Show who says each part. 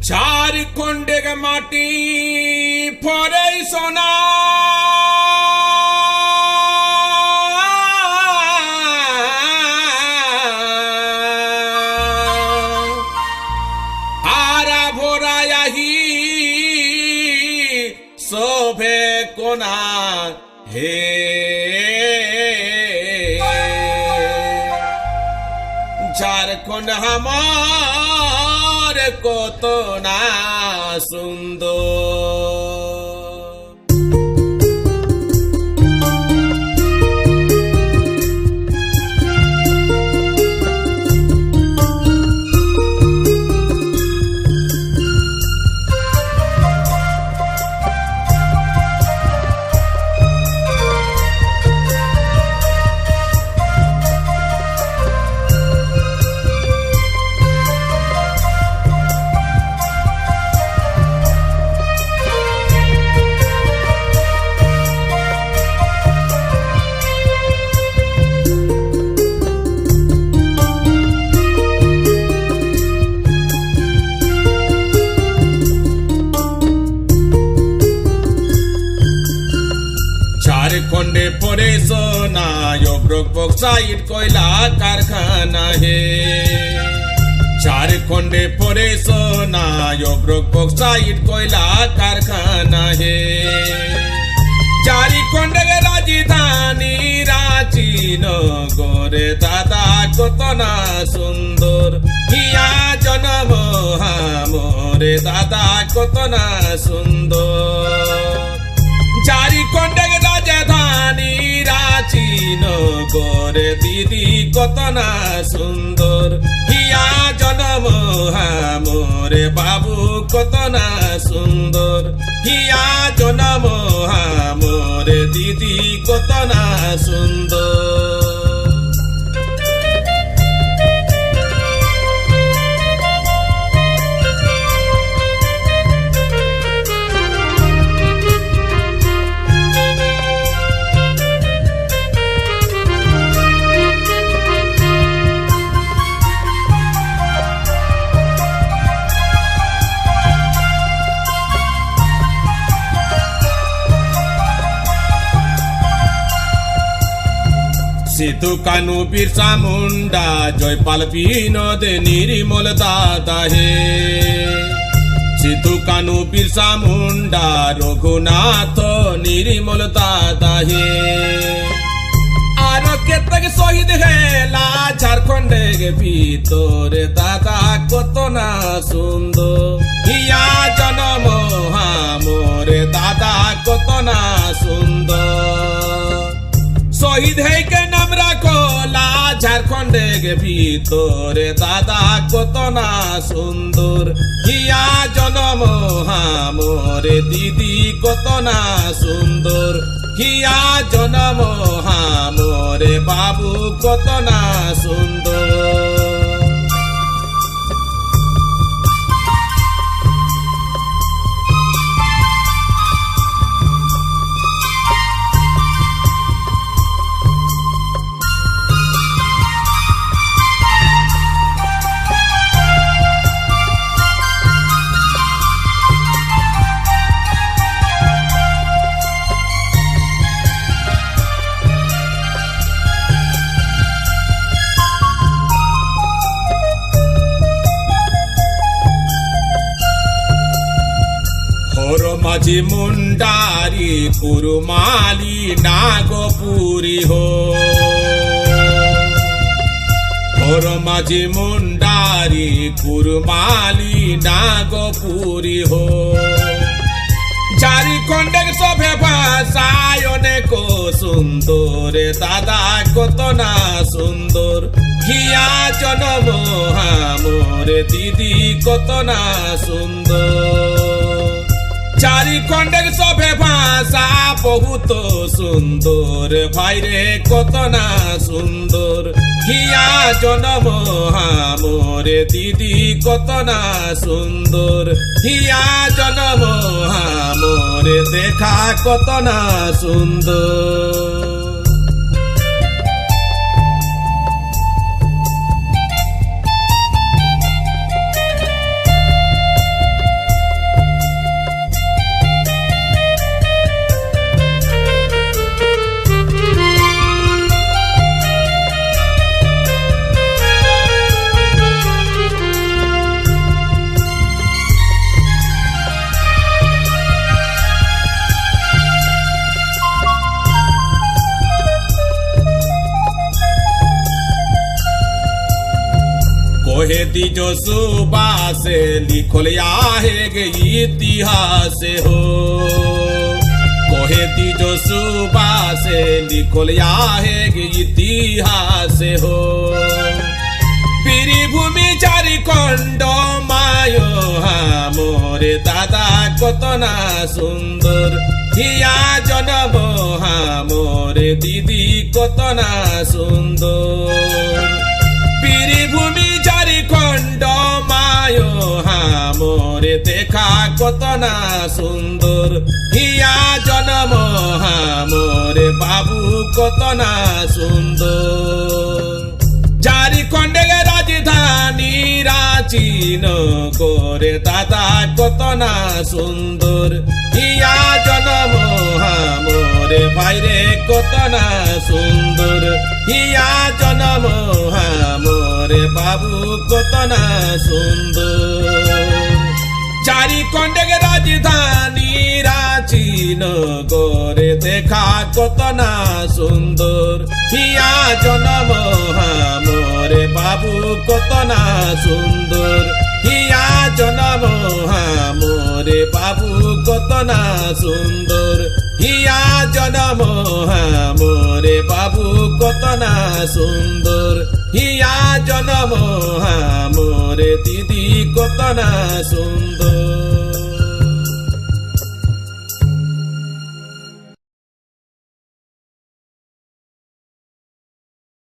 Speaker 1: ঝাড়খণ্ডের মাটি পরে সোনা, হারা ভোরায়াহি শোভে কোনা হে। ঝাড়খণ্ড আমার কত না সুন্দর। ঝাড়খণ্ডে পরে সোনা বক্সাইট কয়লা কারখানা হে। ঝাড়খণ্ডে পরে সোনা বক্সাইট কয়লা কারখানা হে। ঝাড়খণ্ডের রাজধানী রাঁচি নগরে দাদা কত না সুন্দর। হিয়া জন্ম হামরে দাদা কত না সুন্দর। ঝাড়খণ্ডের রাজধানী রাঁচি নগরে দিদি কত না সুন্দর। হিয়া জন্ম হামরে বাবু কত না সুন্দর। হিয়া জন্ম হামরে দিদি কত না সুন্দর। সিধু কানু বিরসা মুন্ডা জয়পাল বিনোদ নির্মল দাদা হে। সিধু কানু বিরসা মুন্ডা রঘুনাথ নির্মল দাদা হে। আর কেতক শহীদ হেলা ঝাড়খণ্ডের ভিতরে দাদা কত না সুন্দর। হিয়া জন্ম হামরে দাদা কত না সুন্দর। শহীদ হেকে নাম রাখলা ঝাড়খণ্ডের ভিতরে দাদা কত না সুন্দর। হিয়া জন্ম হামরে দিদি কত না সুন্দর। হিয়া জন্ম হামরে বাবু কত না সুন্দর। মাঝি মুন্ডারি কুরুমালি নাগপুরি হো। মাঝি মুন্ডারি কুরুমালি নাগপুরি হো। ঝাড়খণ্ডের সভে ভাষায় অনেক সুন্দর দাদা কত না সুন্দর। হিয়া জন্ম হামরে দিদি কত না সুন্দর। ঝাড়খণ্ডের সভে ভাষা বহুত সুন্দর ভাইরে কত না সুন্দর। হিয়া জন্ম হামরে দিদি কত না সুন্দর। হিয়া জন্ম হামরে দেখা কত না সুন্দর। तीजो सुबह से लिखल आहे इतिहास हो कोहे तीजो सुबह से लिखल आहे इतिहास हो पीरभूमि चारि खंड मायो मोरे दादा कतना सुंदर हिया जन्म मोरे दीदी कतना सुंदर पीरभूमि चारि खंड मायो मोरे देखा कतना सुंदर हिया जन्म मोरे बाबू कतना सुंदर चारि खंडे राजधानी रांची नगरे दादा कतना सुंदर हिया जन्म मोरे भाईरे कतना सुंदर हिया जन्म मोरे बाबू कतना सुंदर चारि खंडे राजधानी रांची नगरे देखा कतना सुंदर हिया जन्म मोरे बाबू कतना सुंदर हिया जन्म मोरे बाबू कतना सुंदर हिया जन्म मोरे बाबू कतना सुंदर हिया जन्म मोरे दीदी कतना सुंदर।